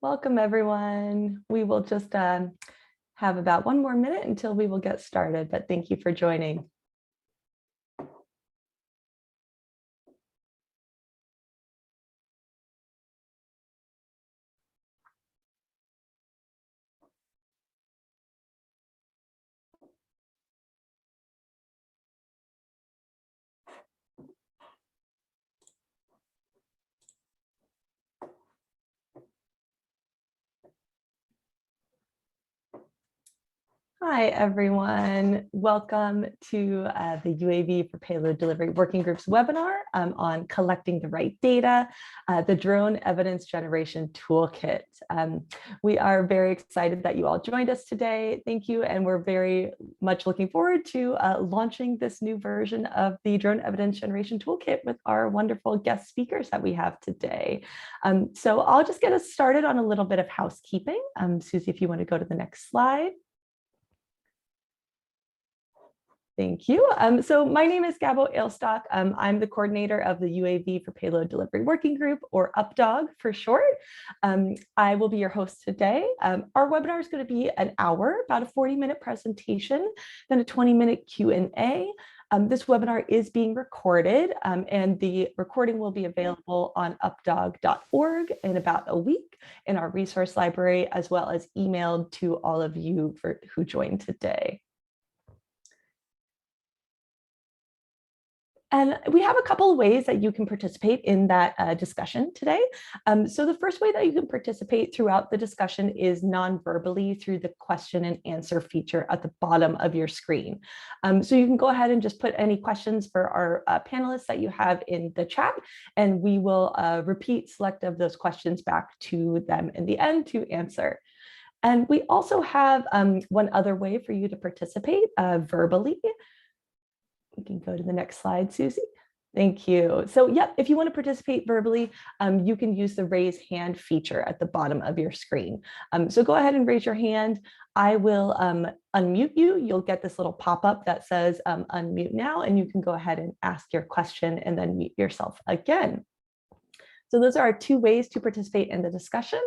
Welcome, everyone. We will just have about one more minute until we will get started, but thank you for joining. Hi, everyone. Welcome to the UAV for Payload Delivery Working Group's webinar on collecting the right data, the Drone Evidence Generation Toolkit. We are very excited that you all joined us today. Thank you. And we're very much looking forward to launching this new version of the Drone Evidence Generation Toolkit with our wonderful guest speakers that we have today. So I'll just get us started on a little bit of housekeeping. Susie, if you want to go to the next slide. Thank you. So my name is Gabo Ailstock. I'm the coordinator of the UAV for Payload Delivery Working Group, or UPDOG for short. I will be your host today. Our webinar is going to be an hour, about a 40-minute presentation, then a 20-minute Q&A. This webinar is being recorded, and the recording will be available on updog.org in about a week in our resource library, as well as emailed to all of you who joined today. And we have a couple of ways that you can participate in that discussion today. So the first way that you can participate throughout the discussion is non-verbally through the question and answer feature at the bottom of your screen. So you can go ahead and just put any questions for our panelists that you have in the chat, and we will repeat select of those questions back to them in the end to answer. And we also have one other way for you to participate verbally. We can go to the next slide, Susie. Thank you. So yep, if you want to participate verbally, you can use the raise hand feature at the bottom of your screen. So go ahead and raise your hand. I will unmute you. You'll get this little pop-up that says unmute now, and you can go ahead and ask your question and then mute yourself again. So those are our two ways to participate in the discussion.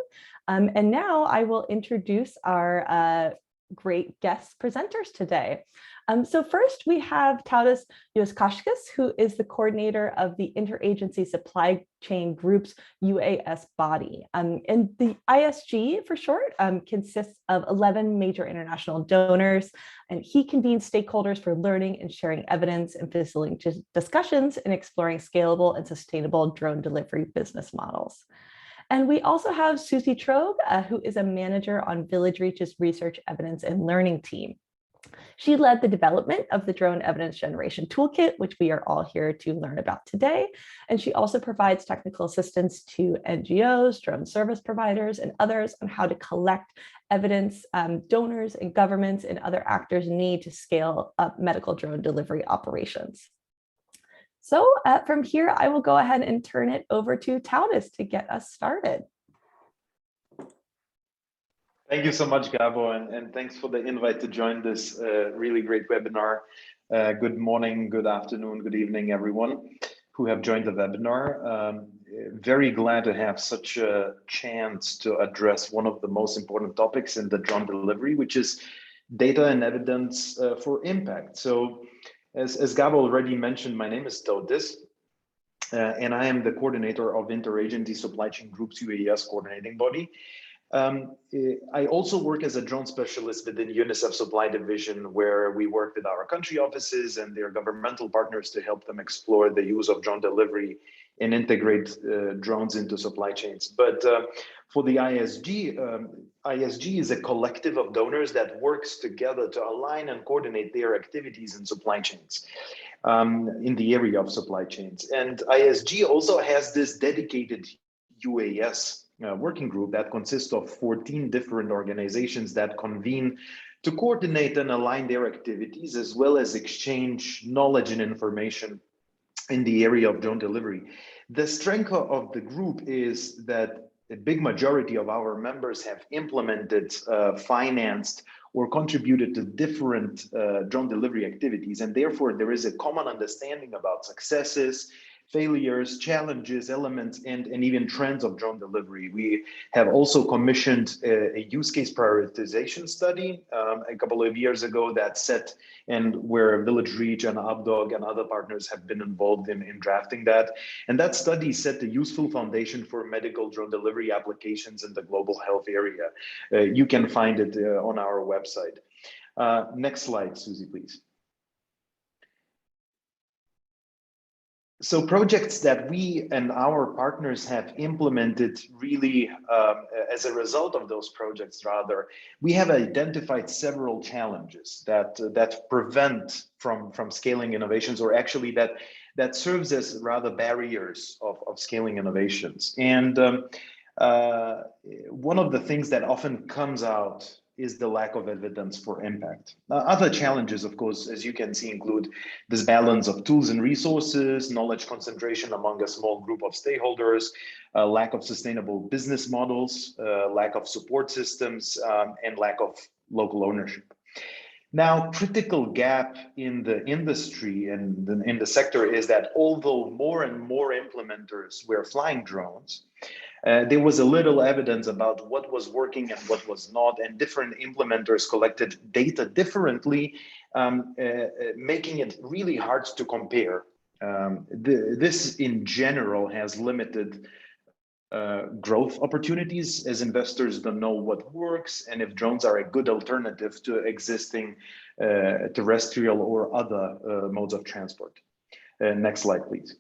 And now I will introduce our great guest presenters today. So first we have Tautas Joskauskas, who is the coordinator of the Interagency Supply Chain Group's UAS body. And the ISG for short consists of 11 major international donors, and he convenes stakeholders for learning and sharing evidence and facilitating discussions and exploring scalable and sustainable drone delivery business models. And we also have Susie Trogue, who is a manager on VillageReach's research, evidence, and learning team. She led the development of the Drone Evidence Generation Toolkit, which we are all here to learn about today. And she also provides technical assistance to NGOs, drone service providers, and others on how to collect evidence donors and governments and other actors need to scale up medical drone delivery operations. So from here, I will go ahead and turn it over to Tautas to get us started. Thank you so much, Gabo, and thanks for the invite to join this really great webinar. Good morning, good afternoon, good evening, everyone who have joined the webinar. Very glad to have such a chance to address one of the most important topics in the drone delivery, which is data and evidence for impact. So as Gabo already mentioned, my name is Tautas, and I am the coordinator of Interagency Supply Chain Group's UAS coordinating body. I also work as a drone specialist within UNICEF Supply Division, where we work with our country offices and their governmental partners to help them explore the use of drone delivery and integrate drones into supply chains. But for the ISG, ISG is a collective of donors that works together to align and coordinate their activities in supply chains, in the area of supply chains. And ISG also has this dedicated UAS working group that consists of 14 different organizations that convene to coordinate and align their activities, as well as exchange knowledge and information in the area of drone delivery. The strength of the group is that a big majority of our members have implemented, financed, or contributed to different drone delivery activities. And therefore, there is a common understanding about successes, failures, challenges, elements, and even trends of drone delivery. We have also commissioned a use case prioritization study a couple of years ago that set, and where VillageReach and UpDog and other partners have been involved in drafting that. And that study set the useful foundation for medical drone delivery applications in the global health area. You can find it on our website. Next slide, Susie, please. So projects that we and our partners have implemented really as a result of those projects, rather, we have identified several challenges that prevent from scaling innovations, or actually that serves as rather barriers of scaling innovations. And one of the things that often comes out is the lack of evidence for impact. Other challenges, of course, as you can see, include this balance of tools and resources, knowledge concentration among a small group of stakeholders, lack of sustainable business models, lack of support systems, and lack of local ownership. Now, critical gap in the industry and in the sector is that although more and more implementers were flying drones, there was a little evidence about what was working and what was not, and different implementers collected data differently, making it really hard to compare. This in general has limited growth opportunities, as investors don't know what works and if drones are a good alternative to existing terrestrial or other modes of transport. Next slide, please.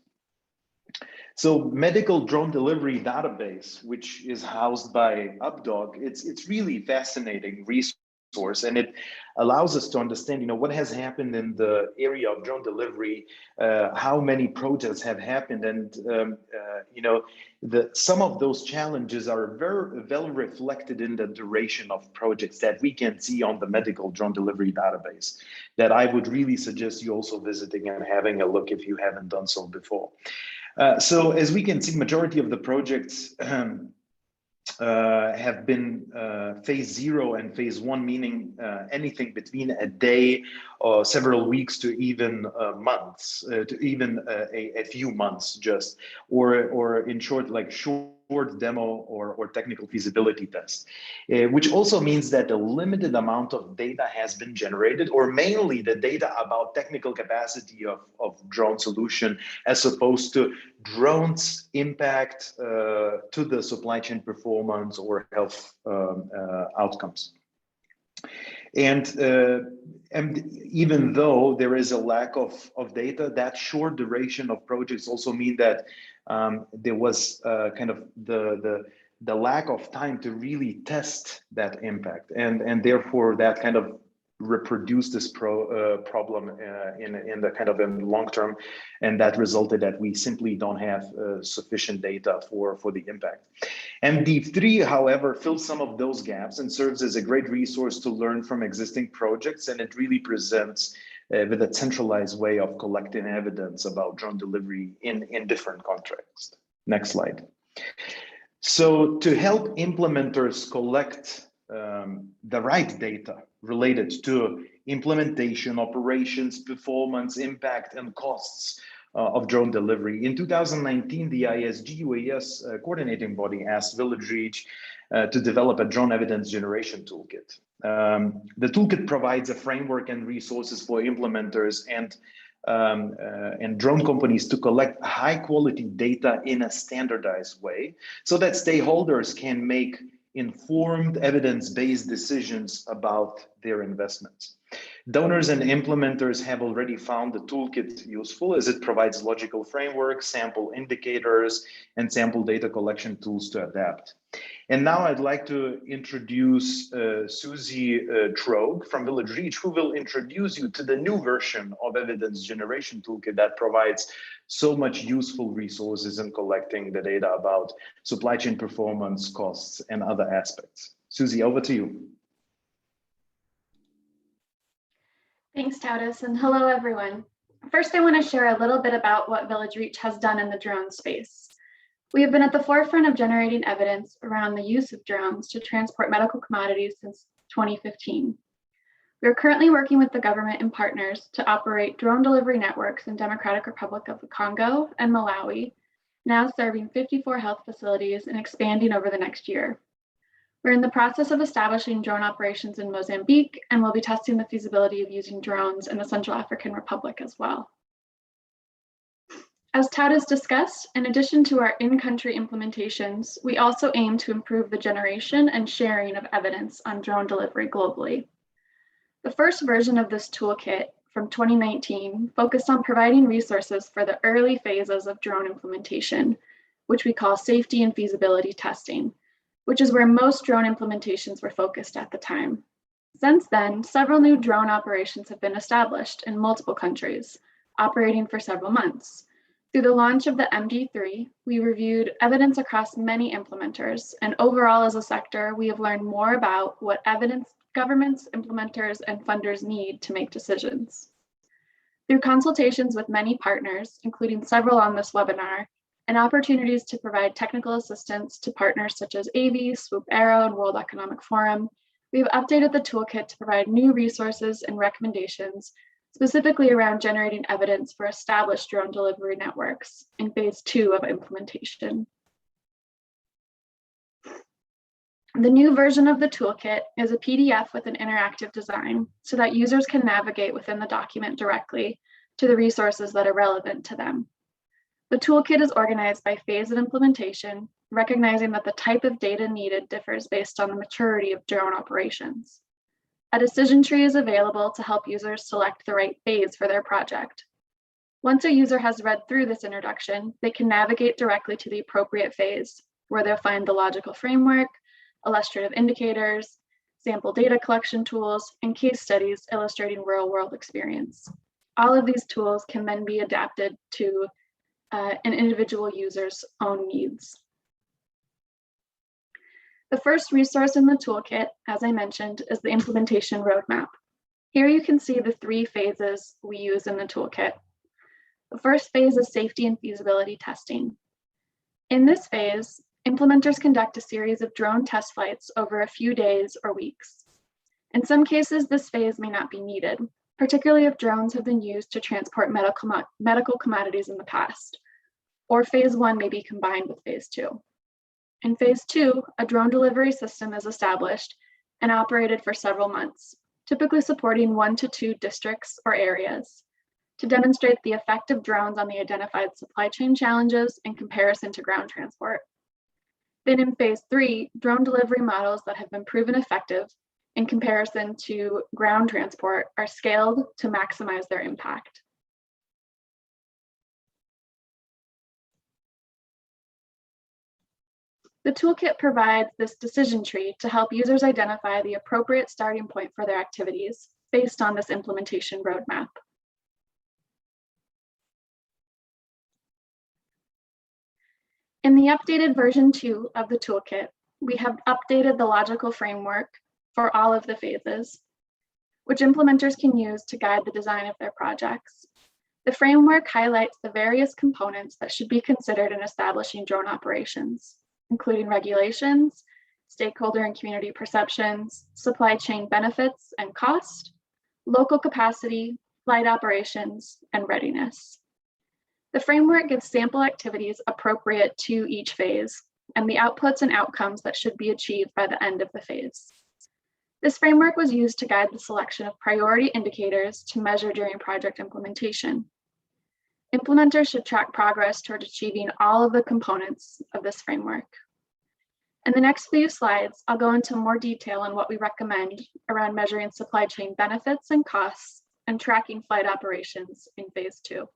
So medical drone delivery database, which is housed by UpDog, it's really fascinating resource, and it allows us to understand, what has happened in the area of drone delivery, how many projects have happened, and some of those challenges are very well reflected in the duration of projects that we can see on the medical drone delivery database. That I would really suggest you also visiting and having a look if you haven't done so before. So as we can see, majority of the projects have been phase 0 and phase 1, meaning anything between a day or several weeks to even months, to even a few months just, or in short, like short demo or technical feasibility test, which also means that a limited amount of data has been generated, or mainly the data about technical capacity of drone solution, as opposed to drones impact to the supply chain performance or health outcomes. And even though there is a lack of data, that short duration of projects also mean that there was kind of the lack of time to really test that impact, and therefore that kind of reproduced this problem in the kind of in long term, and that resulted that we simply don't have sufficient data for the impact. And Deep3, however, fills some of those gaps and serves as a great resource to learn from existing projects, and it really presents with a centralized way of collecting evidence about drone delivery in different contexts. Next slide. So to help implementers collect the right data related to implementation, operations, performance, impact, and costs of drone delivery, in 2019, the ISG UAS coordinating body asked VillageReach to develop a drone evidence generation toolkit. The toolkit provides a framework and resources for implementers and drone companies to collect high quality data in a standardized way, so that stakeholders can make informed evidence-based decisions about their investments. Donors and implementers have already found the toolkit useful, as it provides logical frameworks, sample indicators, and sample data collection tools to adapt. And now I'd like to introduce Susie Trogue from VillageReach, who will introduce you to the new version of Evidence Generation Toolkit that provides so much useful resources in collecting the data about supply chain performance, costs, and other aspects. Susie, over to you. Thanks, Tadas, and hello, everyone. First, I want to share a little bit about what VillageReach has done in the drone space. We have been at the forefront of generating evidence around the use of drones to transport medical commodities since 2015. We are currently working with the government and partners to operate drone delivery networks in Democratic Republic of the Congo and Malawi, now serving 54 health facilities and expanding over the next year. We're in the process of establishing drone operations in Mozambique, and we'll be testing the feasibility of using drones in the Central African Republic as well. As Tad has discussed, in addition to our in-country implementations, we also aim to improve the generation and sharing of evidence on drone delivery globally. The first version of this toolkit from 2019 focused on providing resources for the early phases of drone implementation, which we call safety and feasibility testing, which is where most drone implementations were focused at the time. Since then, several new drone operations have been established in multiple countries, operating for several months. Through the launch of the MD3, we reviewed evidence across many implementers, and overall as a sector, we have learned more about what evidence governments, implementers, and funders need to make decisions. Through consultations with many partners, including several on this webinar, and opportunities to provide technical assistance to partners such as AV, Swoop Aero, and World Economic Forum, we have updated the toolkit to provide new resources and recommendations, specifically around generating evidence for established drone delivery networks in phase 2 of implementation. The new version of the toolkit is a PDF with an interactive design so that users can navigate within the document directly to the resources that are relevant to them. The toolkit is organized by phase of implementation, recognizing that the type of data needed differs based on the maturity of drone operations. A decision tree is available to help users select the right phase for their project. Once a user has read through this introduction, they can navigate directly to the appropriate phase, where they'll find the logical framework, illustrative indicators, sample data collection tools, and case studies illustrating real-world experience. All of these tools can then be adapted to an individual user's own needs. The first resource in the toolkit, as I mentioned, is the implementation roadmap. Here you can see the 3 phases we use in the toolkit. The first phase is safety and feasibility testing. In this phase, implementers conduct a series of drone test flights over a few days or weeks. In some cases, this phase may not be needed, particularly if drones have been used to transport medical commodities in the past, or phase 1 may be combined with phase 2. In phase 2, a drone delivery system is established and operated for several months, typically supporting 1 to 2 districts or areas, to demonstrate the effect of drones on the identified supply chain challenges in comparison to ground transport. Then in phase 3, drone delivery models that have been proven effective in comparison to ground transport are scaled to maximize their impact. The toolkit provides this decision tree to help users identify the appropriate starting point for their activities based on this implementation roadmap. In the updated version 2 of the toolkit, we have updated the logical framework for all of the phases, which implementers can use to guide the design of their projects. The framework highlights the various components that should be considered in establishing drone operations, including regulations, stakeholder and community perceptions, supply chain benefits and cost, local capacity, flight operations, and readiness. The framework gives sample activities appropriate to each phase and the outputs and outcomes that should be achieved by the end of the phase. This framework was used to guide the selection of priority indicators to measure during project implementation. Implementers should track progress toward achieving all of the components of this framework. In the next few slides, I'll go into more detail on what we recommend around measuring supply chain benefits and costs and tracking flight operations in phase 2.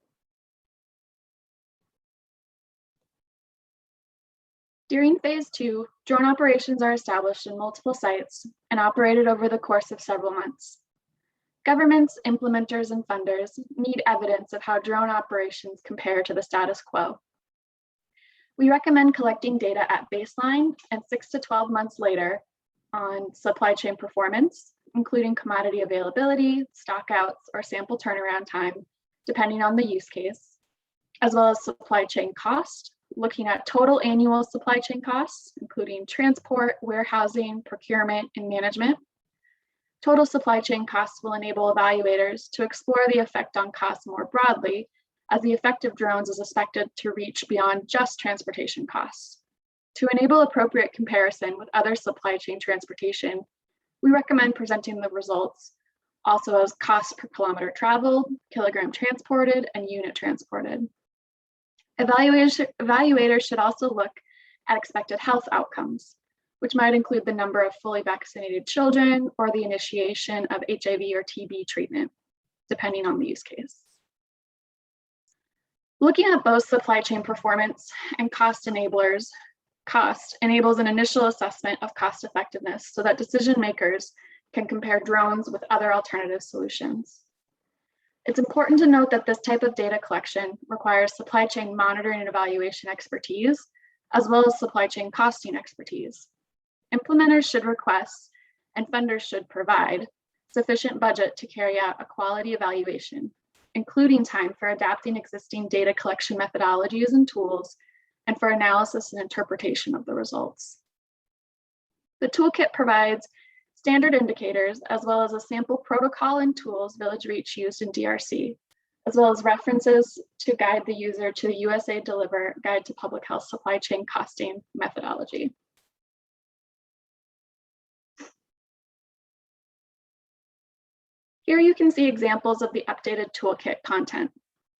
During phase 2, drone operations are established in multiple sites and operated over the course of several months. Governments, implementers, and funders need evidence of how drone operations compare to the status quo. We recommend collecting data at baseline and 6 to 12 months later on supply chain performance, including commodity availability, stockouts, or sample turnaround time, depending on the use case, as well as supply chain cost, looking at total annual supply chain costs, including transport, warehousing, procurement, and management, Total supply chain costs will enable evaluators to explore the effect on costs more broadly, as the effect of drones is expected to reach beyond just transportation costs. To enable appropriate comparison with other supply chain transportation, we recommend presenting the results also as cost per kilometer traveled, kilogram transported, and unit transported. Evaluators should also look at expected health outcomes, which might include the number of fully vaccinated children or the initiation of HIV or TB treatment, depending on the use case. Looking at both supply chain performance and cost enables an initial assessment of cost effectiveness so that decision makers can compare drones with other alternative solutions. It's important to note that this type of data collection requires supply chain monitoring and evaluation expertise, as well as supply chain costing expertise. Implementers should request, and funders should provide, sufficient budget to carry out a quality evaluation, including time for adapting existing data collection methodologies and tools, and for analysis and interpretation of the results. The toolkit provides standard indicators, as well as a sample protocol and tools VillageReach used in DRC, as well as references to guide the user to the USA Deliver Guide to Public Health Supply Chain Costing methodology. Here you can see examples of the updated toolkit content.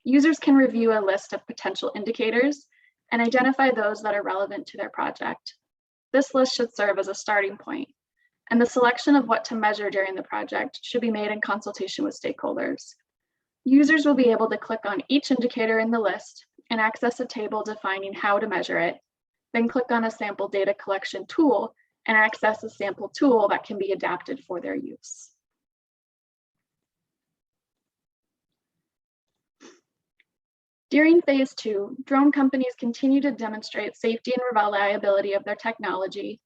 Users can review a list of potential indicators and identify those that are relevant to their project. This list should serve as a starting point, and the selection of what to measure during the project should be made in consultation with stakeholders. Users will be able to click on each indicator in the list and access a table defining how to measure it, then click on a sample data collection tool and access a sample tool that can be adapted for their use. During phase 2, drone companies continue to demonstrate safety and reliability of their technology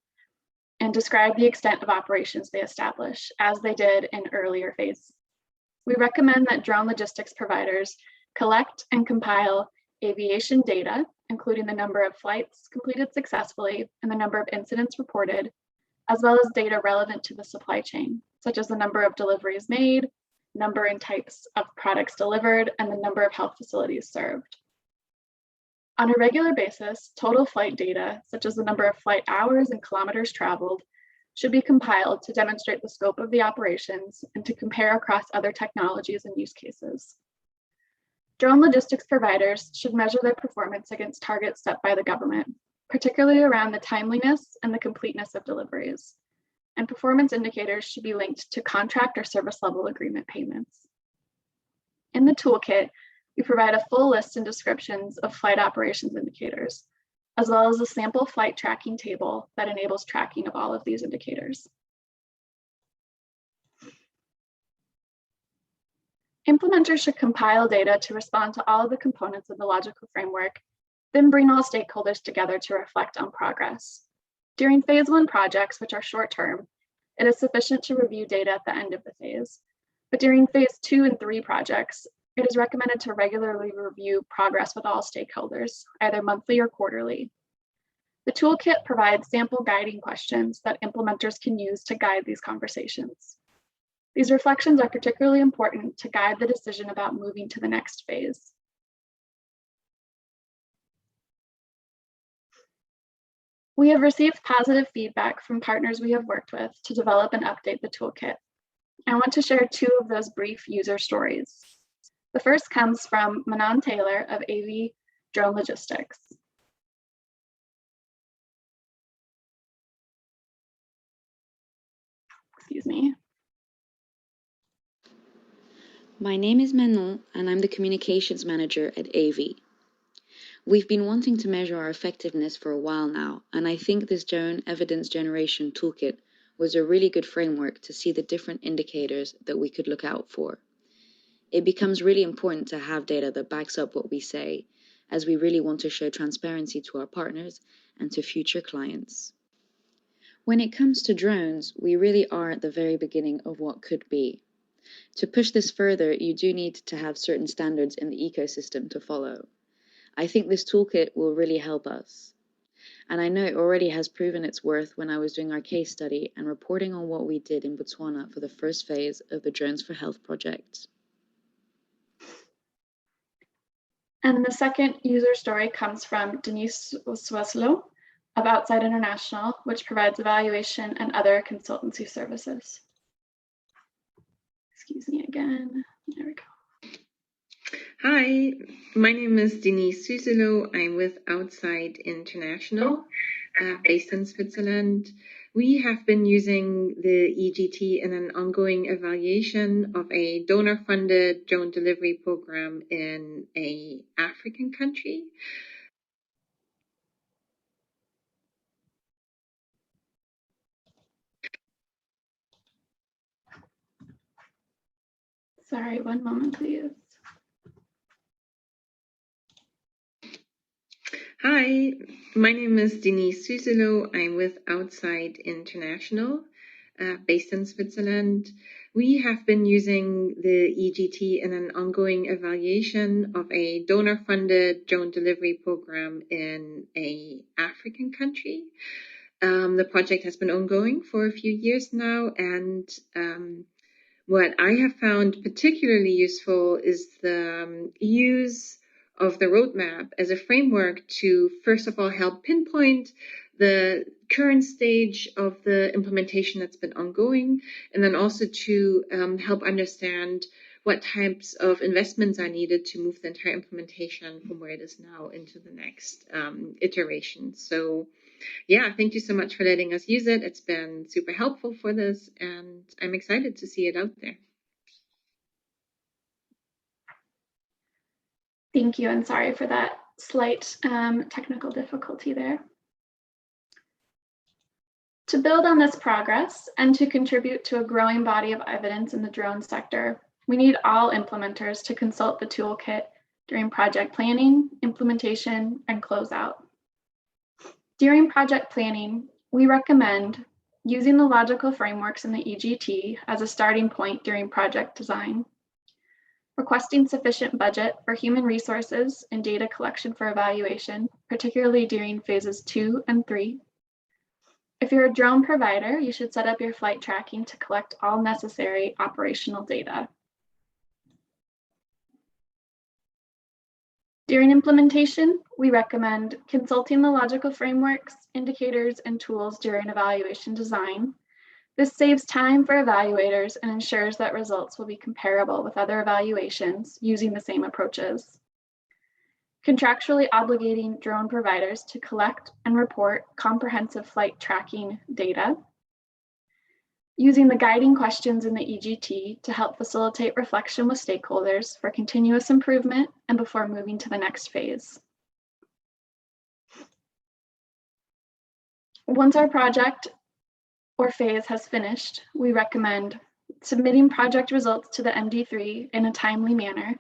and describe the extent of operations they establish, as they did in earlier phases. We recommend that drone logistics providers collect and compile aviation data, including the number of flights completed successfully and the number of incidents reported, as well as data relevant to the supply chain, such as the number of deliveries made, number and types of products delivered, and the number of health facilities served. On a regular basis, total flight data, such as the number of flight hours and kilometers traveled, should be compiled to demonstrate the scope of the operations and to compare across other technologies and use cases. Drone logistics providers should measure their performance against targets set by the government, particularly around the timeliness and the completeness of deliveries. And performance indicators should be linked to contract or service level agreement payments. In the toolkit, we provide a full list and descriptions of flight operations indicators, as well as a sample flight tracking table that enables tracking of all of these indicators. Implementers should compile data to respond to all of the components of the logical framework, then bring all stakeholders together to reflect on progress. During phase 1 projects, which are short-term, it is sufficient to review data at the end of the phase. But during phase 2 and 3 projects, it is recommended to regularly review progress with all stakeholders, either monthly or quarterly. The toolkit provides sample guiding questions that implementers can use to guide these conversations. These reflections are particularly important to guide the decision about moving to the next phase. We have received positive feedback from partners we have worked with to develop and update the toolkit. I want to share 2 of those brief user stories. The first comes from Manon Taylor of AV Drone Logistics. Excuse me. My name is Manon, and I'm the communications manager at AV. We've been wanting to measure our effectiveness for a while now, and I think this drone evidence generation toolkit was a really good framework to see the different indicators that we could look out for. It becomes really important to have data that backs up what we say, as we really want to show transparency to our partners and to future clients. When it comes to drones, we really are at the very beginning of what could be. To push this further, you do need to have certain standards in the ecosystem to follow. I think this toolkit will really help us. And I know it already has proven its worth when I was doing our case study and reporting on what we did in Botswana for the first phase of the Drones for Health project. And the second user story comes from Denise Sweslow of Outside International, which provides evaluation and other consultancy services. Excuse me again. There we go. Hi, my name is Denise Suselo. I'm with Outside International, based in Switzerland. We have been using the EGT in an ongoing evaluation of a donor-funded drone delivery program in an African country. Sorry, one moment, please. Hi, my name is Denise Suselo. I'm with Outside International, based in Switzerland. We have been using the EGT in an ongoing evaluation of a donor-funded drone delivery program in an African country. The project has been ongoing for a few years now, and what I have found particularly useful is the use of the roadmap as a framework to, first of all, help pinpoint the current stage of the implementation that's been ongoing, and then also to help understand what types of investments are needed to move the entire implementation from where it is now into the next iteration. So yeah, thank you so much for letting us use it. It's been super helpful for this, and I'm excited to see it out there. Thank you, and sorry for that slight technical difficulty there. To build on this progress and to contribute to a growing body of evidence in the drone sector, we need all implementers to consult the toolkit during project planning, implementation, and closeout. During project planning, we recommend using the logical frameworks in the EGT as a starting point during project design, requesting sufficient budget for human resources and data collection for evaluation, particularly during phases 2 and 3. If you're a drone provider, you should set up your flight tracking to collect all necessary operational data. During implementation, we recommend consulting the logical frameworks, indicators, and tools during evaluation design. This saves time for evaluators and ensures that results will be comparable with other evaluations using the same approaches. Contractually obligating drone providers to collect and report comprehensive flight tracking data. Using the guiding questions in the EGT to help facilitate reflection with stakeholders for continuous improvement and before moving to the next phase. Once our project or phase has finished, we recommend submitting project results to the MD3 in a timely manner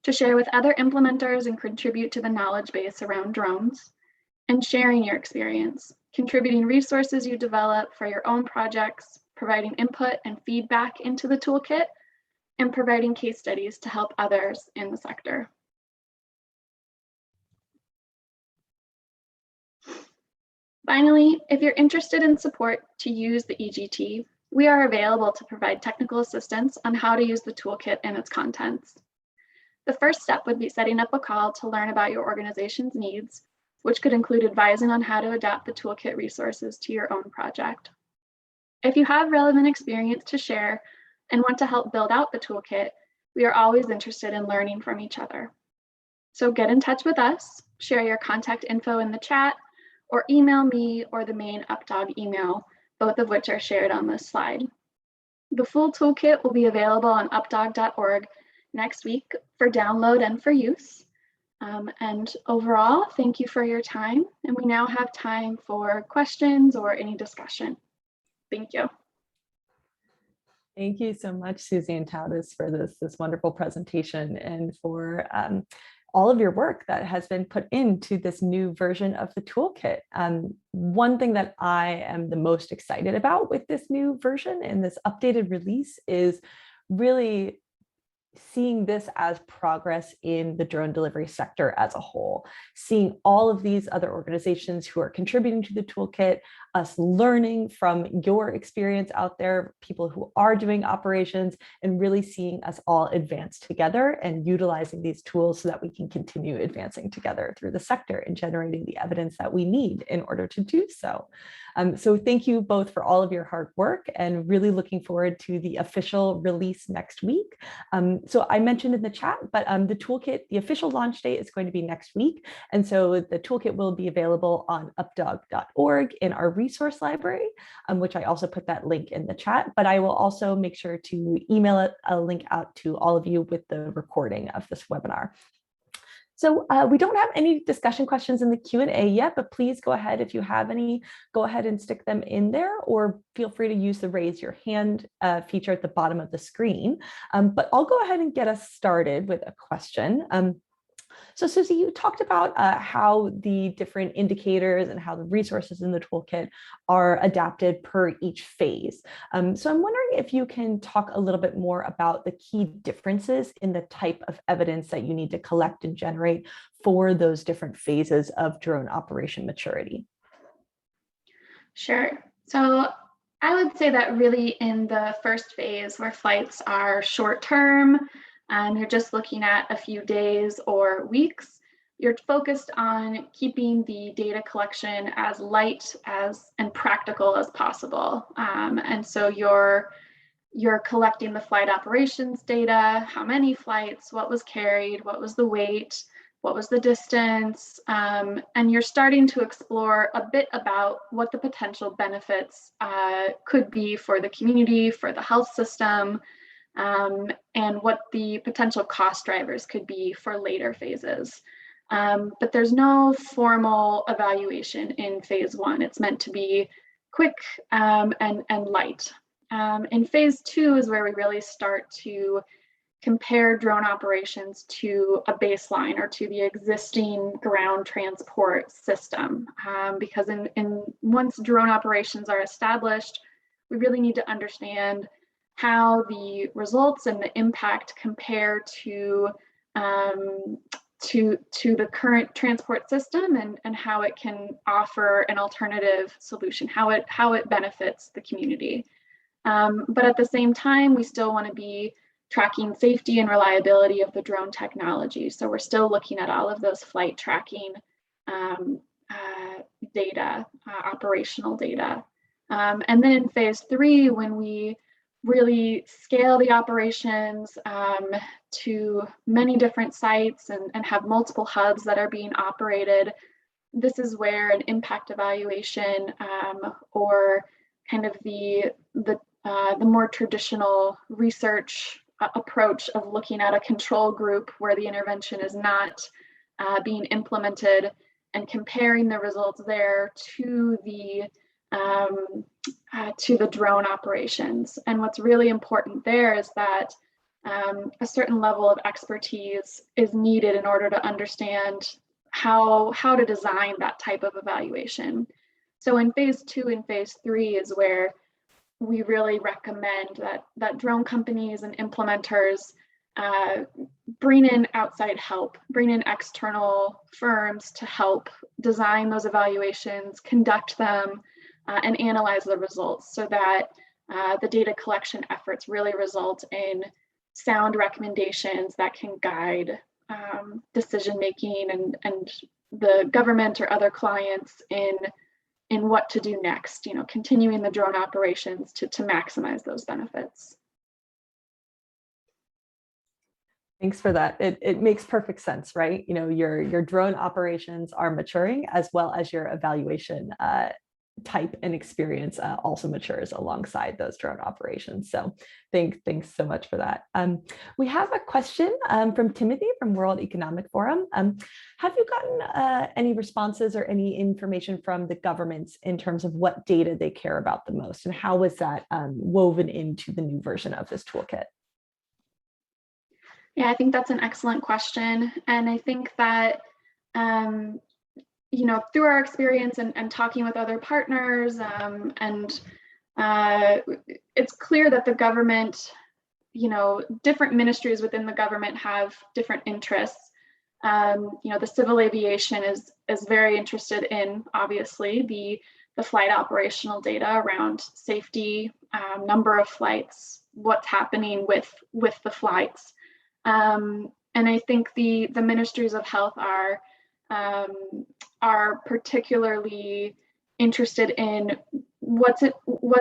to share with other implementers and contribute to the knowledge base around drones, and sharing your experience, contributing resources you develop for your own projects, providing input and feedback into the toolkit, and providing case studies to help others in the sector. Finally, if you're interested in support to use the EGT, we are available to provide technical assistance on how to use the toolkit and its contents. The first step would be setting up a call to learn about your organization's needs, which could include advising on how to adapt the toolkit resources to your own project. If you have relevant experience to share and want to help build out the toolkit, we are always interested in learning from each other. So get in touch with us, share your contact info in the chat, or email me or the main UpDog email, both of which are shared on this slide. The full toolkit will be available on updog.org next week for download and for use. And overall, thank you for your time. And we now have time for questions or any discussion. Thank you. Thank you so much, Susie and Taudis, for this wonderful presentation and for all of your work that has been put into this new version of the toolkit. One thing that I am the most excited about with this new version and this updated release is really seeing this as progress in the drone delivery sector as a whole, seeing all of these other organizations who are contributing to the toolkit, us learning from your experience out there, people who are doing operations, and really seeing us all advance together and utilizing these tools so that we can continue advancing together through the sector and generating the evidence that we need in order to do so. So thank you both for all of your hard work, and really looking forward to the official release next week. So I mentioned in the chat, but the toolkit, the official launch date is going to be next week. And so the toolkit will be available on updog.org in our resource library, which I also put that link in the chat, but I will also make sure to email a link out to all of you with the recording of this webinar. So we don't have any discussion questions in the Q&A yet, but please go ahead. If you have any, go ahead and stick them in there, or feel free to use the raise your hand feature at the bottom of the screen. But I'll go ahead and get us started with a question. So Susie, you talked about how the different indicators and how the resources in the toolkit are adapted per each phase. So I'm wondering if you can talk a little bit more about the key differences in the type of evidence that you need to collect and generate for those different phases of drone operation maturity. Sure. So I would say that really in the first phase, where flights are short term, and you're just looking at a few days or weeks, you're focused on keeping the data collection as light and practical as possible. And so you're collecting the flight operations data, how many flights, what was carried, what was the weight, what was the distance, and you're starting to explore a bit about what the potential benefits could be for the community, for the health system, and what the potential cost drivers could be for later phases. But there's no formal evaluation in phase one. It's meant to be quick and light. In phase two is where we really start to compare drone operations to a baseline or to the existing ground transport system. Because once drone operations are established, we really need to understand how the results and the impact compare to the current transport system, and how it can offer an alternative solution, how it benefits the community. But at the same time, we still want to be tracking safety and reliability of the drone technology. So we're still looking at all of those flight tracking data, operational data. And then in phase three, when we really scale the operations to many different sites and have multiple hubs that are being operated, this is where an impact evaluation or kind of the more traditional research approach of looking at a control group where the intervention is not being implemented, and comparing the results there to the drone operations. And what's really important there is that a certain level of expertise is needed in order to understand how to design that type of evaluation. So in phase two and phase three is where we really recommend that drone companies and implementers bring in outside help, bring in external firms to help design those evaluations, conduct them, and analyze the results, so that the data collection efforts really result in sound recommendations that can guide decision making and the government or other clients in what to do next, continuing the drone operations to maximize those benefits. Thanks for that. It makes perfect sense, right? Your drone operations are maturing, as well as your evaluation type and experience also matures alongside those drone operations. So thanks so much for that. We have a question from Timothy from World Economic Forum. Have you gotten any responses or any information from the governments in terms of what data they care about the most, and how was that woven into the new version of this toolkit? Yeah, I think that's an excellent question. And I think that through our experience and talking with other partners, it's clear that the government different ministries within the government have different interests. The civil aviation is very interested in, obviously, the flight operational data around safety, number of flights, what's happening with the flights. And I think the ministries of health are particularly interested in what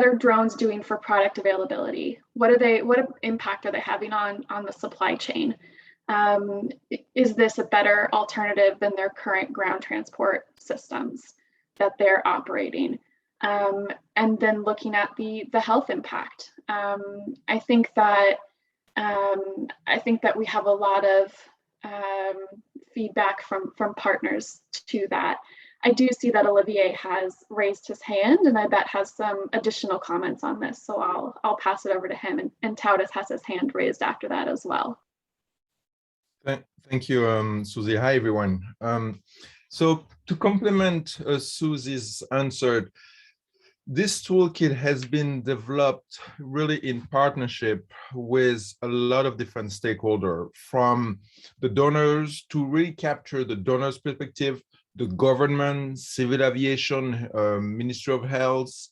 are drones doing for product availability? What impact are they having on the supply chain? Is this a better alternative than their current ground transport systems that they're operating? And then looking at the health impact. I think that we have a lot of feedback from partners to that. I do see that Olivier has raised his hand, and I bet has some additional comments on this. So I'll pass it over to him, and Taudis has his hand raised after that as well. Thank you, Susie. Hi, everyone. So to complement Susie's answer, this toolkit has been developed really in partnership with a lot of different stakeholders, from the donors to really capture the donors' perspective, the government, civil aviation, Ministry of Health,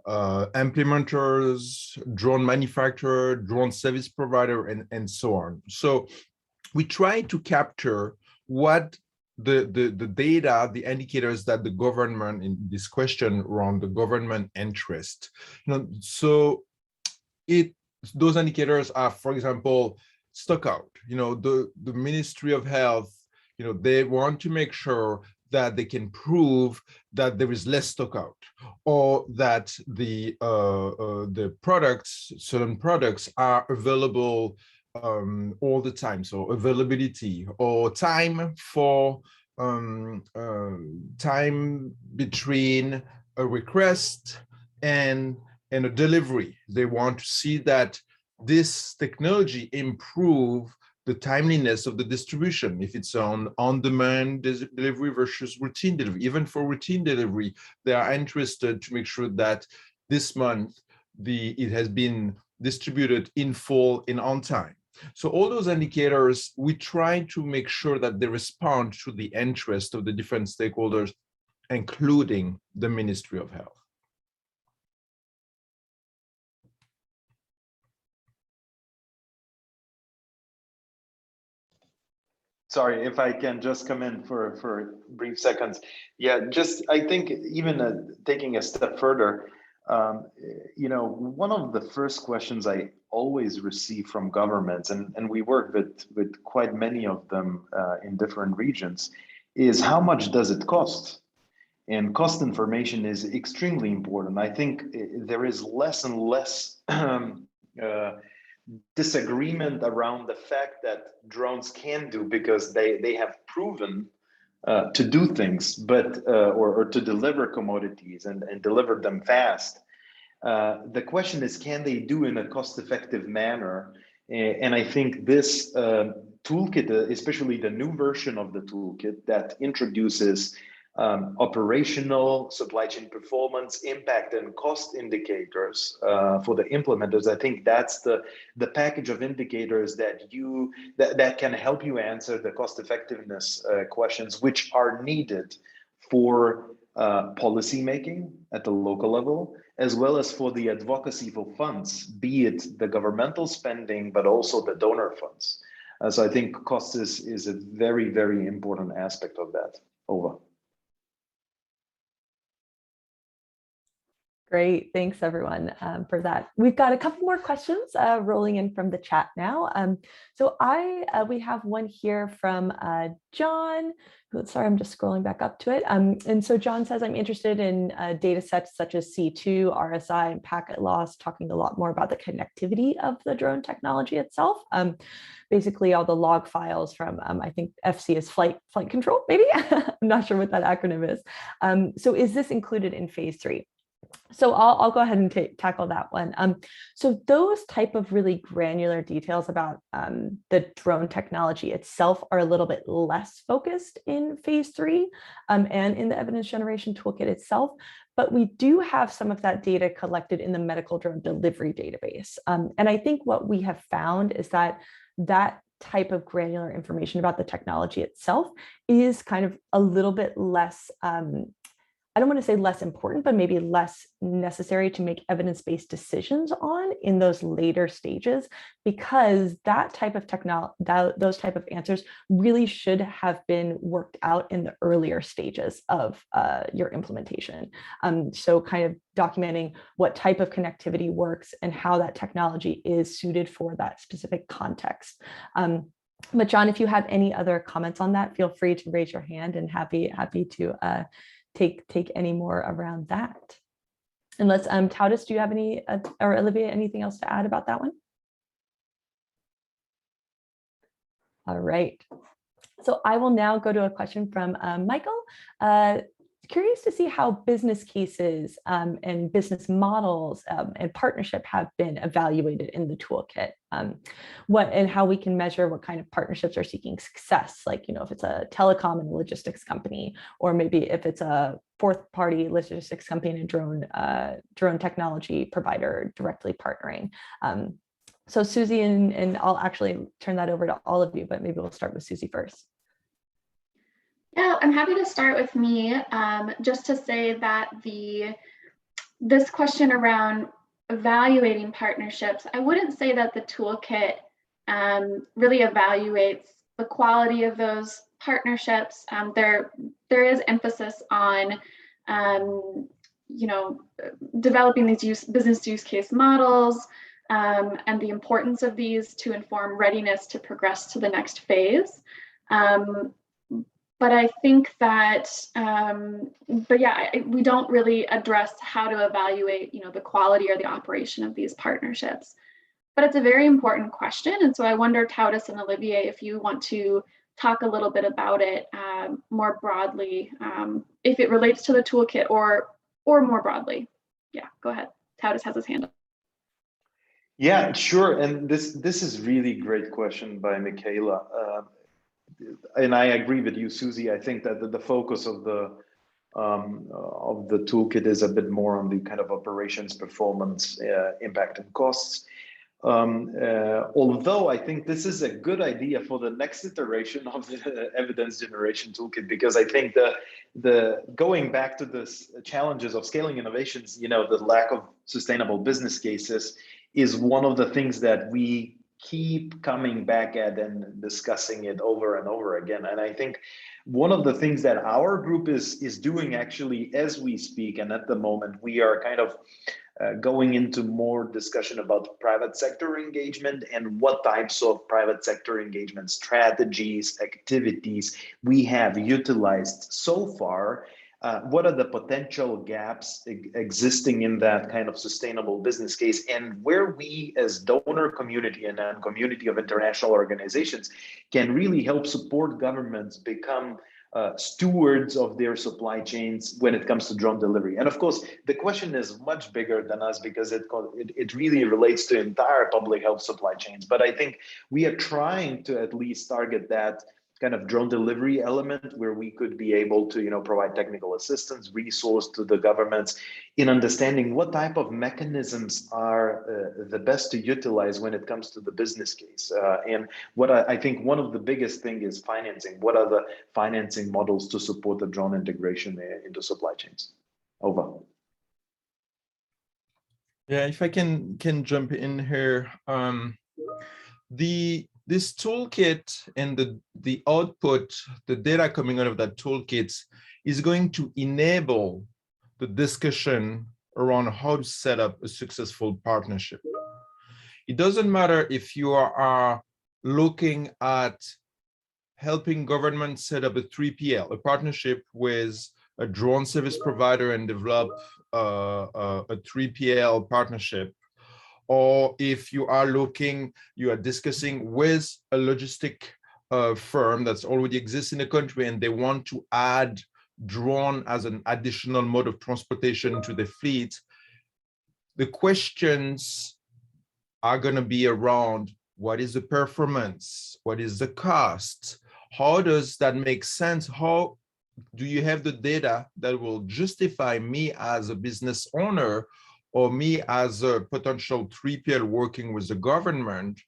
implementers, drone manufacturer, drone service provider, and so on. So we try to capture what the data, the indicators that the government, in this question around the government interest, so those indicators are, for example, stock out. The Ministry of Health, they want to make sure that they can prove that there is less stock out, or that the products, certain products, are available all the time. So availability, or time for time between a request and a delivery. They want to see that this technology improve the timeliness of the distribution, if it's on-demand delivery versus routine delivery. Even for routine delivery, they are interested to make sure that this month it has been distributed in full and on time. So all those indicators, we try to make sure that they respond to the interest of the different stakeholders, including the Ministry of Health. Sorry, if I can just come in for brief seconds. Yeah, I think even taking a step further, one of the first questions I always receive from governments, and we work with quite many of them in different regions, is how much does it cost? And cost information is extremely important. I think there is less and less disagreement around the fact that drones can do, because they have proven to do things, but or to deliver commodities and deliver them fast. The question is, can they do in a cost-effective manner? And I think this toolkit, especially the new version of the toolkit that introduces operational, supply chain performance, impact, and cost indicators for the implementers, I think that's the package of indicators that can help you answer the cost effectiveness questions, which are needed for policy making at the local level, as well as for the advocacy for funds, be it the governmental spending, but also the donor funds. So I think cost is a very, very important aspect of that. Over. Great, thanks everyone for that. We've got a couple more questions rolling in from the chat now. So we have one here from John, sorry, I'm just scrolling back up to it. And so John says, I'm interested in data sets such as C2, RSI, and packet loss, talking a lot more about the connectivity of the drone technology itself. Basically all the log files from, I think FC is flight control, maybe? I'm not sure what that acronym is. So is this included in phase 3? So I'll go ahead and tackle that one. So those type of really granular details about the drone technology itself are a little bit less focused in phase 3 and in the evidence generation toolkit itself. but we do have some of that data collected in the medical drone delivery database. And I think what we have found is that type of granular information about the technology itself is kind of a little bit less, I don't want to say less important, but maybe less necessary to make evidence-based decisions on in those later stages, because that type of technology, those type of answers really should have been worked out in the earlier stages of your implementation. So kind of documenting what type of connectivity works and how that technology is suited for that specific context. But John, if you have any other comments on that, feel free to raise your hand, and happy to take any more around that. Unless, Taudis, do you have any, or Olivia, anything else to add about that one? All right. So I will now go to a question from Michael. Curious to see how business cases and business models and partnership have been evaluated in the toolkit. What and how we can measure what kind of partnerships are seeking success, like, if it's a telecom and logistics company, or maybe if it's a fourth party logistics company and a drone technology provider directly partnering. So Susie, and I'll actually turn that over to all of you, but maybe we'll start with Susie first. Yeah, I'm happy to start with me, just to say that this question around evaluating partnerships, I wouldn't say that the toolkit really evaluates the quality of those partnerships. There is emphasis on developing these business use case models and the importance of these to inform readiness to progress to the next phase. But I think that, we don't really address how to evaluate, the quality or the operation of these partnerships. But it's a very important question. And so I wonder, Taudis and Olivier, if you want to talk a little bit about it more broadly, if it relates to the toolkit or more broadly. Yeah, go ahead. Taudis has his hand up. Yeah, sure. And this is really great question by Michaela. And I agree with you, Susie. I think that the focus of the toolkit is a bit more on the kind of operations, performance, impact, and costs. Although I think this is a good idea for the next iteration of the evidence generation toolkit, because I think the going back to this challenges of scaling innovations, the lack of sustainable business cases is one of the things that we keep coming back at and discussing it over and over again. And I think one of the things that our group is doing actually as we speak, and at the moment, we are kind of going into more discussion about private sector engagement and what types of private sector engagement strategies, activities we have utilized so far. What are the potential gaps existing in that kind of sustainable business case, and where we as donor community and a community of international organizations can really help support governments become stewards of their supply chains when it comes to drone delivery. And of course, the question is much bigger than us, because it really relates to entire public health supply chains. But I think we are trying to at least target that kind of drone delivery element, where we could be able to, provide technical assistance, resource to the governments in understanding what type of mechanisms are the best to utilize when it comes to the business case. And what I think one of the biggest thing is financing. What are the financing models to support the drone integration into supply chains? Over. Yeah, if I can jump in here, this toolkit and the output, the data coming out of that toolkit is going to enable the discussion around how to set up a successful partnership. It doesn't matter if you are looking at helping governments set up a 3PL, a partnership with a drone service provider and develop a 3PL partnership, or if you are discussing with a logistic firm that's already exists in the country and they want to add drone as an additional mode of transportation to the fleet, the questions are going to be around what is the performance, what is the cost, how does that make sense, how do you have the data that will justify me as a business owner or me as a potential 3PL working with the government,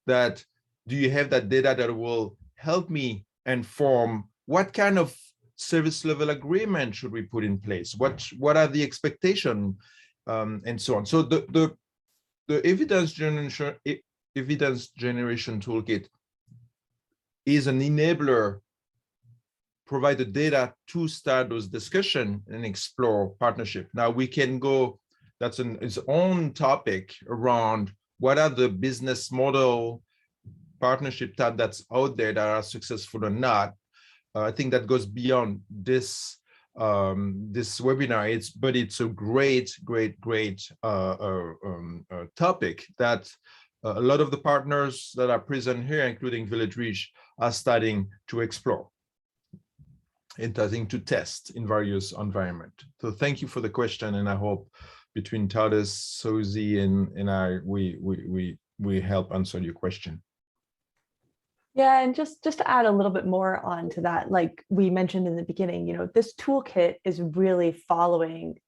that do you have that data that will help me inform what kind of service level agreement should we put in place? What are the expectations, and so on. So the evidence generation toolkit is an enabler, provide the data to start those discussions and explore partnership. Now we can go, that's its own topic around what are the business model partnership type that's out there that are successful or not. I think that goes beyond this this webinar. But it's a great topic that a lot of the partners that are present here, including VillageReach, are starting to explore and starting to test in various environments. So thank you for the question, and I hope between Tadas, Susie, and I, we help answer your question. Yeah, and just to add a little bit more onto that, like we mentioned in the beginning, you know, this toolkit is really following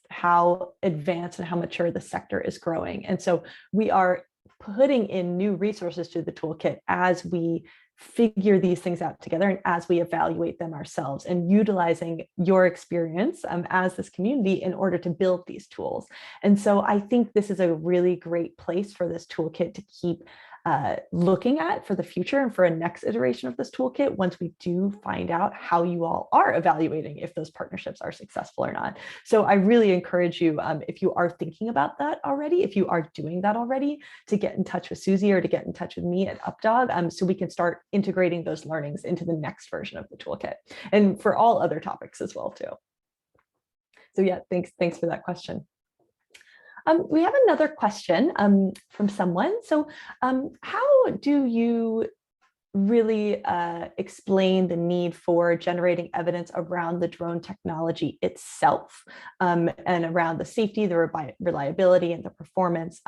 how advanced and how mature the sector is growing. And so we are putting in new resources to the toolkit as we figure these things out together and as we evaluate them ourselves, and utilizing your experience as this community in order to build these tools. And so I think this is a really great place for this toolkit to keep looking at for the future and for a next iteration of this toolkit, once we do find out how you all are evaluating if those partnerships are successful or not. So I really encourage you, if you are thinking about that already, if you are doing that already, to get in touch with Susie or to get in touch with me at UpDog, so we can start integrating those learnings into the next version of the toolkit, and for all other topics as well too. So yeah, thanks for that question. We have another question from someone. So how do you really explain the need for generating evidence around the drone technology itself, and around the safety, the reliability, and the performance,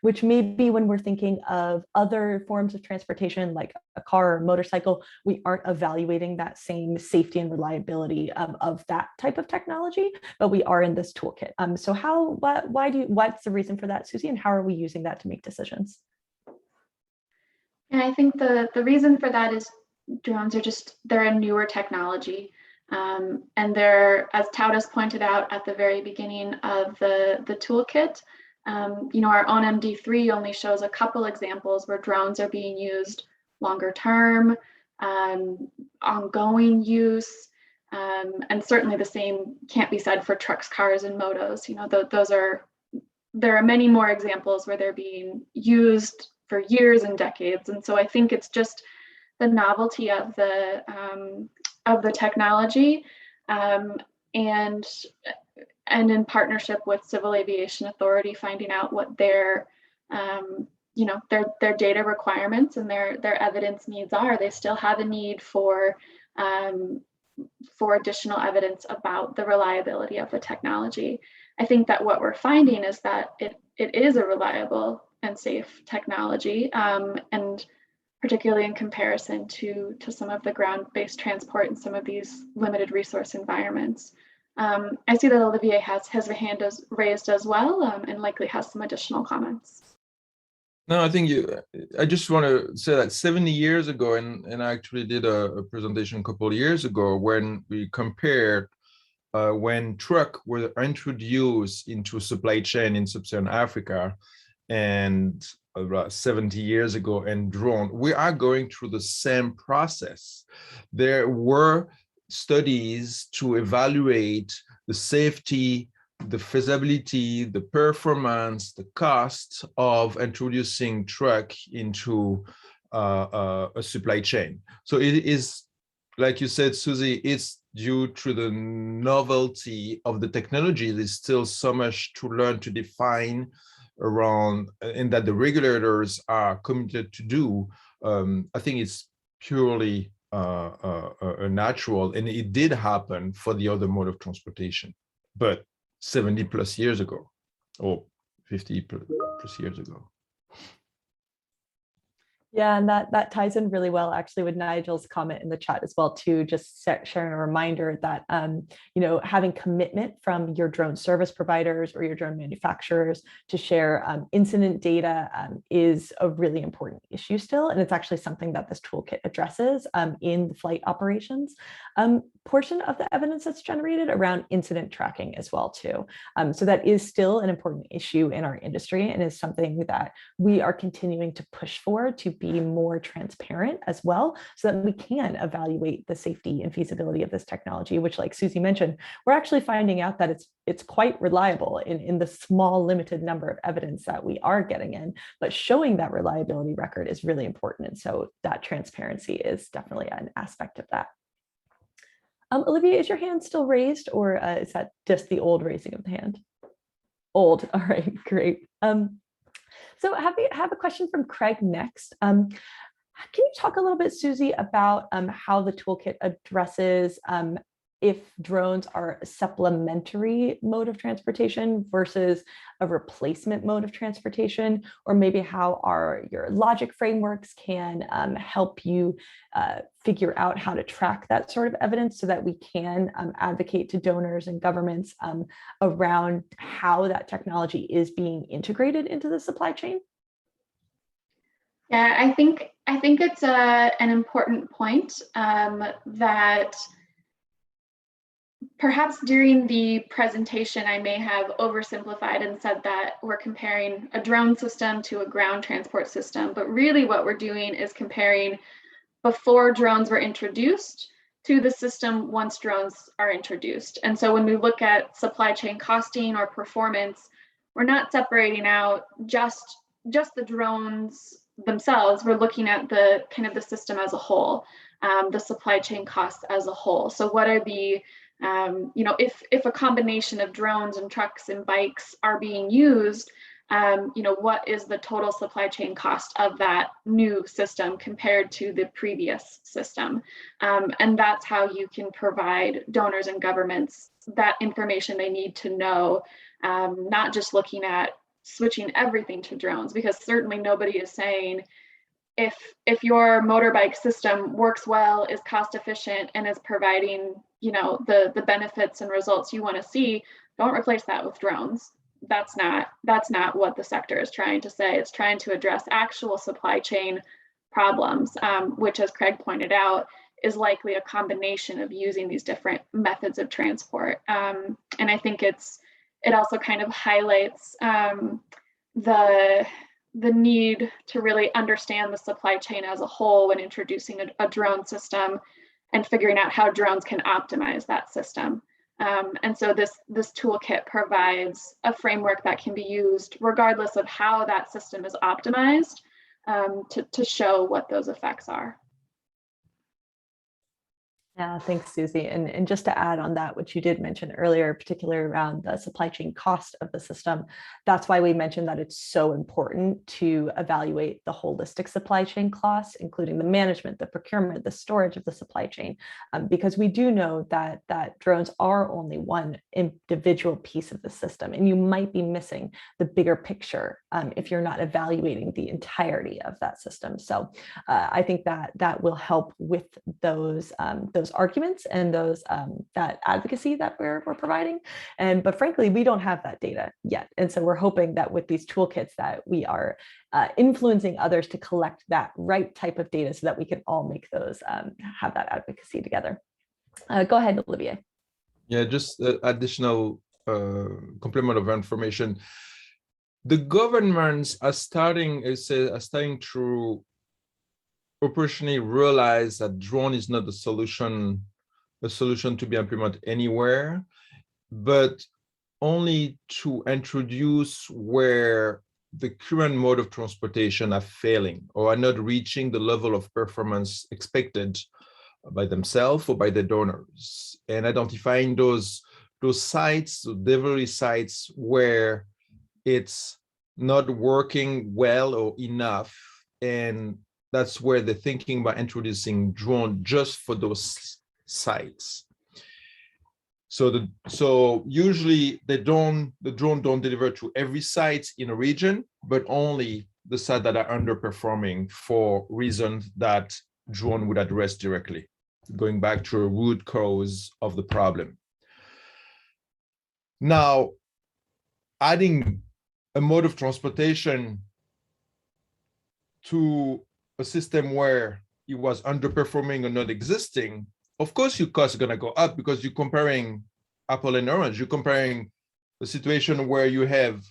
which maybe when we're thinking of other forms of transportation like a car or motorcycle, we aren't evaluating that same safety and reliability of that type of technology, but we are in this toolkit. So what's the reason for that, Susie, and how are we using that to make decisions? And I think the reason for that is drones are they're a newer technology. And they're, as Tadas pointed out at the very beginning of the toolkit, you know, our own MD3 only shows a couple examples where drones are being used longer term, ongoing use, and certainly the same can't be said for trucks, cars, and motos. You know, there are many more examples where they're being used for years and decades. And so I think it's just the novelty of the technology, and in partnership with Civil Aviation Authority, finding out what their you know, their data requirements and their evidence needs are. They still have a need for additional evidence about the reliability of the technology. I think that what we're finding is that it is a reliable and safe technology, and particularly in comparison to some of the ground-based transport in some of these limited resource environments. I see that Olivier has his hand raised as well, and likely has some additional comments. No, I think I just want to say that 70 years ago, and I actually did a presentation a couple of years ago when we compared when truck were introduced into supply chain in sub-Saharan Africa, and about 70 years ago, and drone, we are going through the same process. There were studies to evaluate the safety, the feasibility, the performance, the cost of introducing truck into a supply chain. So it is, like you said, Susie, it's due to the novelty of the technology. There's still so much to learn, to define around, and that the regulators are committed to do. I think it's purely natural, and it did happen for the other mode of transportation, but 70 plus years ago, or 50 plus years ago. Yeah, and that ties in really well actually with Nigel's comment in the chat as well too, just sharing a reminder that having commitment from your drone service providers or your drone manufacturers to share incident data is a really important issue still, and it's actually something that this toolkit addresses in the flight operations portion of the evidence that's generated around incident tracking as well too. So that is still an important issue in our industry and is something that we are continuing to push for to be more transparent as well, so that we can evaluate the safety and feasibility of this technology, which, like Susie mentioned, we're actually finding out that it's quite reliable in the small limited number of evidence that we are getting in, but showing that reliability record is really important. And so that transparency is definitely an aspect of that. Olivia, is your hand still raised, or is that just the old raising of the hand? Old, all right, great. So I have a question from Craig next. Can you talk a little bit, Susie, about how the toolkit addresses if drones are a supplementary mode of transportation versus a replacement mode of transportation, or maybe how your logic frameworks can help you figure out how to track that sort of evidence so that we can advocate to donors and governments around how that technology is being integrated into the supply chain? Yeah, I think it's an important point that perhaps during the presentation, I may have oversimplified and said that we're comparing a drone system to a ground transport system, but really what we're doing is comparing before drones were introduced to the system once drones are introduced. And so when we look at supply chain costing or performance, we're not separating out just the drones themselves. We're looking at the kind of the system as a whole, the supply chain costs as a whole. So what are the if a combination of drones and trucks and bikes are being used, what is the total supply chain cost of that new system compared to the previous system? And that's how you can provide donors and governments that information they need to know, not just looking at switching everything to drones, because certainly nobody is saying, if your motorbike system works well, is cost efficient, and is providing, the benefits and results you want to see, don't replace that with drones. That's not what the sector is trying to say. It's trying to address actual supply chain problems, which, as Craig pointed out, is likely a combination of using these different methods of transport. And I think it also kind of highlights the need to really understand the supply chain as a whole when introducing a drone system and figuring out how drones can optimize that system. And so this toolkit provides a framework that can be used regardless of how that system is optimized to show what those effects are. Yeah, thanks, Susie. And just to add on that, which you did mention earlier, particularly around the supply chain cost of the system, that's why we mentioned that it's so important to evaluate the holistic supply chain costs, including the management, the procurement, the storage of the supply chain, because we do know that drones are only one individual piece of the system, and you might be missing the bigger picture if you're not evaluating the entirety of that system. So I think that will help with those arguments and those that advocacy that we're providing. But frankly, we don't have that data yet. And so we're hoping that with these toolkits that we are influencing others to collect that right type of data so that we can all make those, have that advocacy together. Go ahead, Olivier. Yeah, just additional complement of information. The governments are starting to operationally realize that drone is not a solution to be implemented anywhere, but only to introduce where the current mode of transportation are failing or are not reaching the level of performance expected by themselves or by the donors, and identifying those sites, the delivery sites where it's not working well or enough, and that's where they're thinking about introducing drone just for those sites. So usually the drone don't deliver to every site in a region, but only the sites that are underperforming for reasons that drone would address directly, going back to a root cause of the problem. Now, adding a mode of transportation to a system where it was underperforming or not existing, of course your costs are going to go up because you're comparing apple and orange. You're comparing a situation where you have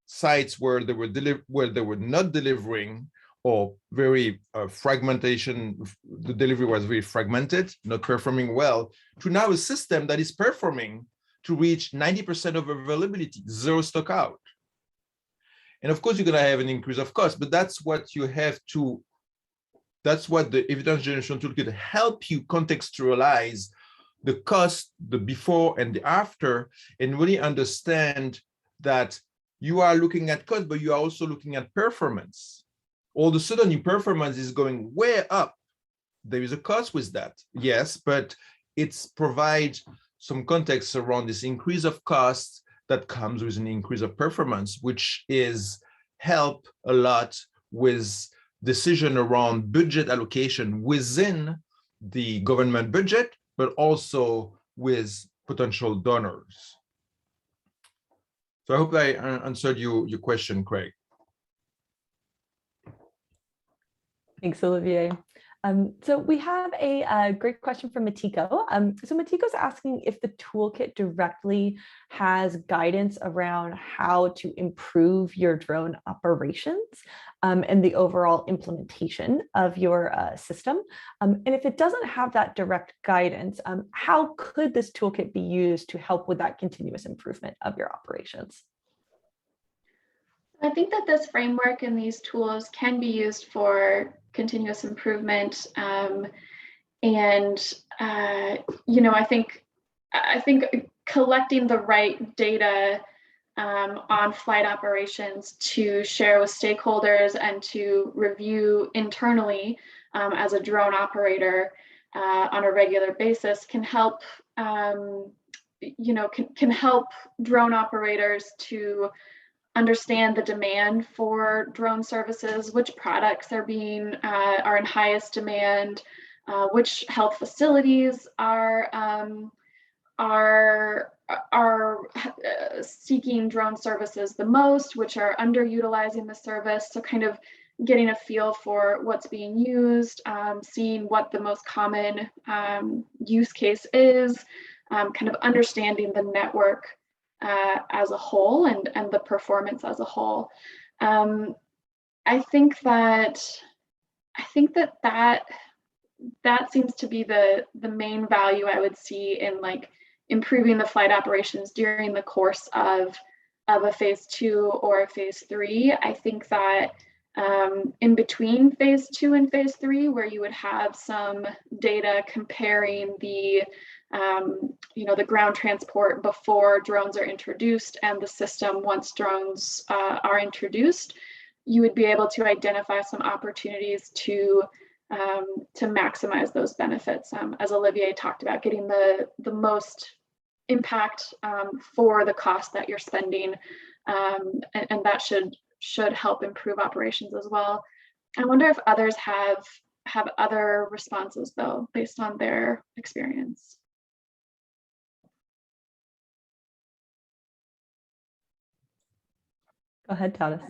sites where they were not delivering, or very fragmentation, the delivery was very fragmented, not performing well, to now a system that is performing to reach 90% of availability, zero stock out. And of course, you're going to have an increase of cost, but that's what you have to, that's what the evidence generation toolkit help you contextualize the cost, the before and the after, and really understand that you are looking at cost, but you are also looking at performance. All of a sudden, your performance is going way up. There is a cost with that, yes, but it's provide some context around this increase of cost that comes with an increase of performance, which is help a lot with decision around budget allocation within the government budget, but also with potential donors. So I hope I answered your question, Craig. Thanks, Olivier. So we have a great question from Matiko. So Matiko's asking if the toolkit directly has guidance around how to improve your drone operations and the overall implementation of your system. And if it doesn't have that direct guidance, how could this toolkit be used to help with that continuous improvement of your operations? I think that this framework and these tools can be used for continuous improvement, you know, I think collecting the right data on flight operations to share with stakeholders and to review internally as a drone operator on a regular basis can help, you know, can help drone operators to understand the demand for drone services, which products are in highest demand, which health facilities are seeking drone services the most, which are underutilizing the service. So kind of getting a feel for what's being used, seeing what the most common use case is, kind of understanding the network as a whole and the performance as a whole. I think that seems to be the main value I would see in like improving the flight operations during the course of a phase 2 or a phase 3. I think that in between phase 2 and phase 3, where you would have some data comparing the you know, the ground transport before drones are introduced and the system once drones are introduced, you would be able to identify some opportunities to maximize those benefits. As Olivier talked about, getting the most impact for the cost that you're spending, and that should help improve operations as well. I wonder if others have other responses though, based on their experience. Go ahead, Tadas.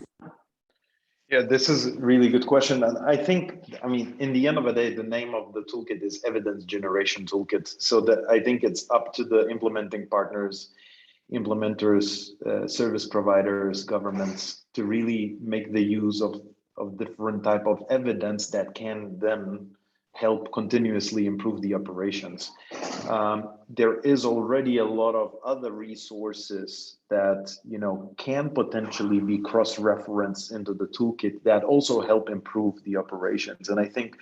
Yeah, this is a really good question. And I think, I mean, in the end of the day, the name of the toolkit is Evidence Generation Toolkit. So that I think it's up to the implementing partners, implementers, service providers, governments to really make the use of different type of evidence that can then help continuously improve the operations. There is already a lot of other resources that, you know, can potentially be cross-referenced into the toolkit that also help improve the operations. And I think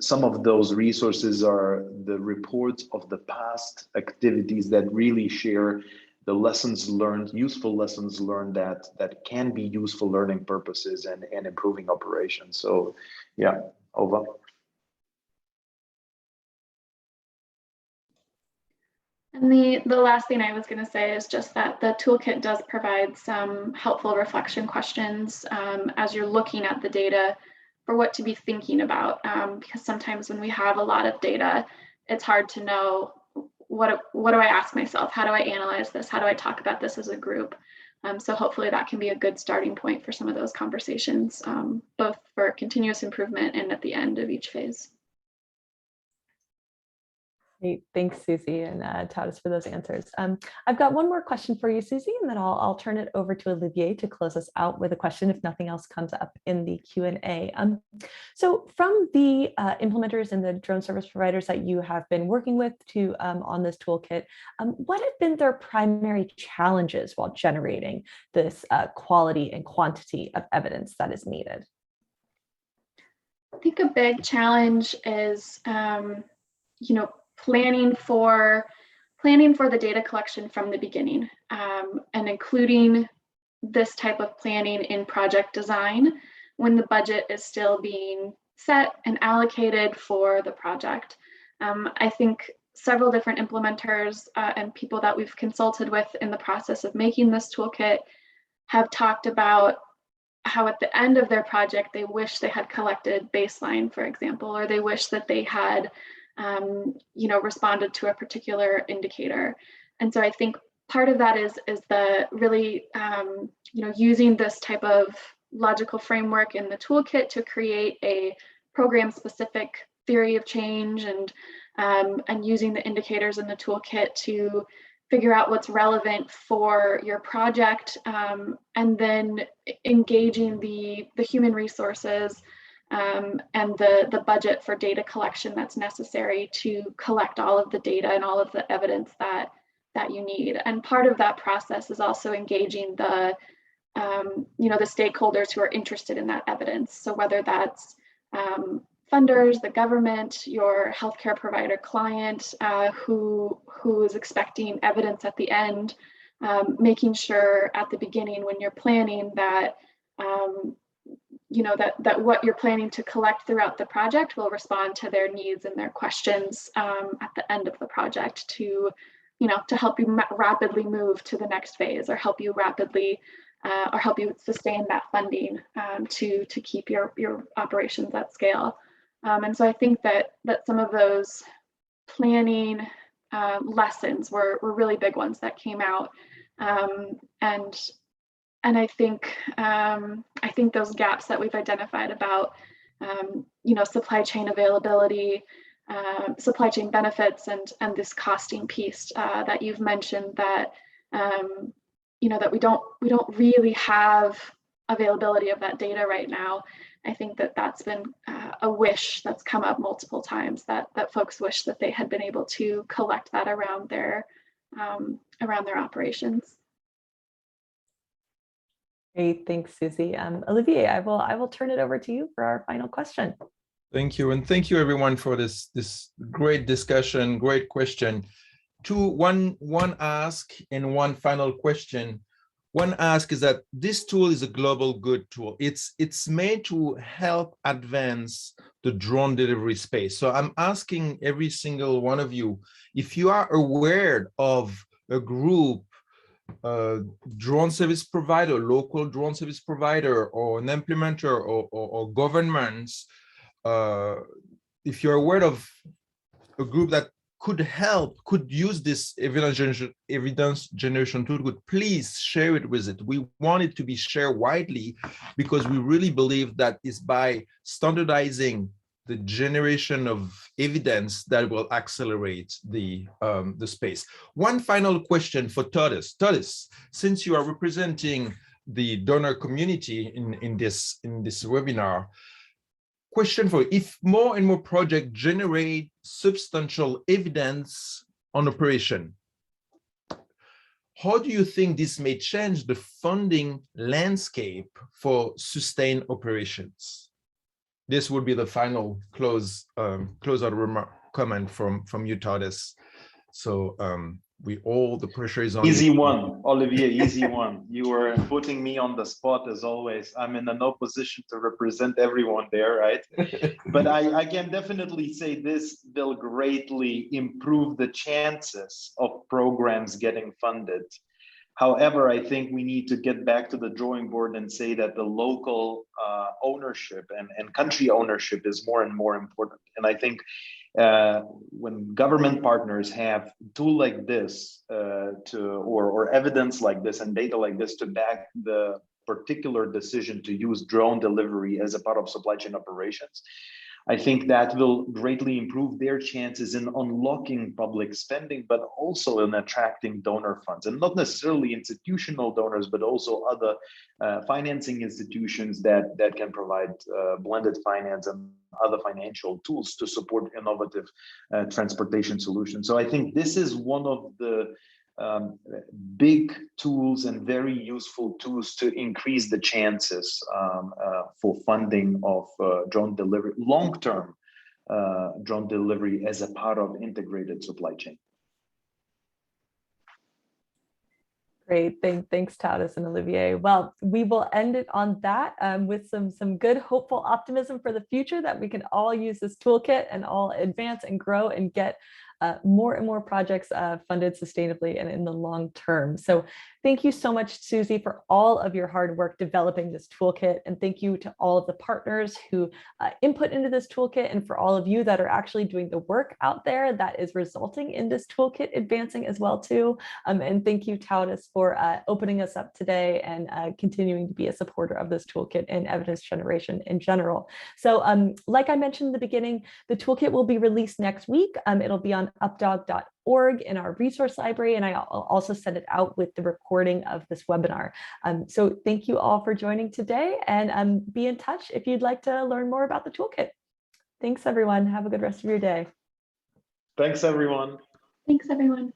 some of those resources are the reports of the past activities that really share the lessons learned, useful lessons learned that can be useful learning purposes and improving operations. So yeah, over. And the last thing I was going to say is just that the toolkit does provide some helpful reflection questions as you're looking at the data for what to be thinking about, because sometimes when we have a lot of data, it's hard to know what do I ask myself? How do I analyze this? How do I talk about this as a group? So hopefully that can be a good starting point for some of those conversations, both for continuous improvement and at the end of each phase. Great. Thanks, Susie and Tadas, for those answers. I've got one more question for you, Susie, and then I'll turn it over to Olivier to close us out with a question if nothing else comes up in the Q&A. So from the implementers and the drone service providers that you have been working with to on this toolkit, what have been their primary challenges while generating this quality and quantity of evidence that is needed? I think a big challenge is, planning for the data collection from the beginning, and including this type of planning in project design when the budget is still being set and allocated for the project. I think several different implementers and people that we've consulted with in the process of making this toolkit have talked about how at the end of their project they wish they had collected baseline, for example, or they wish that they had responded to a particular indicator. And so I think part of that is the really, using this type of logical framework in the toolkit to create a program-specific theory of change, and using the indicators in the toolkit to figure out what's relevant for your project, and then engaging the human resources and the budget for data collection that's necessary to collect all of the data and all of the evidence that you need. And part of that process is also engaging the stakeholders who are interested in that evidence. So whether that's funders, the government, your healthcare provider client who is expecting evidence at the end, making sure at the beginning when you're planning that that what you're planning to collect throughout the project will respond to their needs and their questions at the end of the project to help you rapidly move to the next phase, or help you rapidly or help you sustain that funding to keep your operations at scale. And so I think that some of those planning lessons were really big ones that came out. And I think those gaps that we've identified about supply chain availability, supply chain benefits, and this costing piece that you've mentioned, that that we don't really have availability of that data right now. I think that's been a wish that's come up multiple times, that folks wish that they had been able to collect that around their operations. Great, thanks, Susie. Olivier, I will turn it over to you for our final question. Thank you, and thank you everyone for this great discussion, great question. One ask and one final question. One ask is that this tool is a global good tool. It's made to help advance the drone delivery space. So I'm asking every single one of you, if you are aware of a group, drone service provider, local drone service provider, or an implementer, or governments, if you're aware of a group that could use this evidence generation tool, please share it with it. We want it to be shared widely, because we really believe that it's by standardizing the generation of evidence that will accelerate the space. One final question for Tadas. Tadas, since you are representing the donor community in this webinar, question for you: if more and more projects generate substantial evidence on operation, how do you think this may change the funding landscape for sustained operations? This would be the final closeout comment from you, Tadas. So the pressure is on Easy you. one, Olivier, easy one. You were putting me on the spot as always. I'm in no position to represent everyone there, right? But I can definitely say this will greatly improve the chances of programs getting funded. However, I think we need to get back to the drawing board and say that the local ownership and country ownership is more and more important. And I think when government partners have a tool like this or evidence like this and data like this to back the particular decision to use drone delivery as a part of supply chain operations, I think that will greatly improve their chances in unlocking public spending, but also in attracting donor funds, and not necessarily institutional donors, but also other financing institutions that can provide blended finance and other financial tools to support innovative transportation solutions. So I think this is one of the big tools and very useful tools to increase the chances for funding of drone delivery, long-term drone delivery as a part of integrated supply chain. Great, thanks Tadas and Olivier. Well, we will end it on that with some good, hopeful optimism for the future that we can all use this toolkit and all advance and grow and get more and more projects funded sustainably and in the long term. So thank you so much, Susie, for all of your hard work developing this toolkit. And thank you to all of the partners who input into this toolkit, and for all of you that are actually doing the work out there that is resulting in this toolkit advancing as well too. And thank you, Tadas, for opening us up today and continuing to be a supporter of this toolkit and evidence generation in general. So like I mentioned in the beginning, the toolkit will be released next week. It'll be on updog.org in our resource library, and I'll also send it out with the recording of this webinar. So thank you all for joining today, and be in touch if you'd like to learn more about the toolkit. Thanks, everyone. Have a good rest of your day. Thanks, everyone. Thanks, everyone.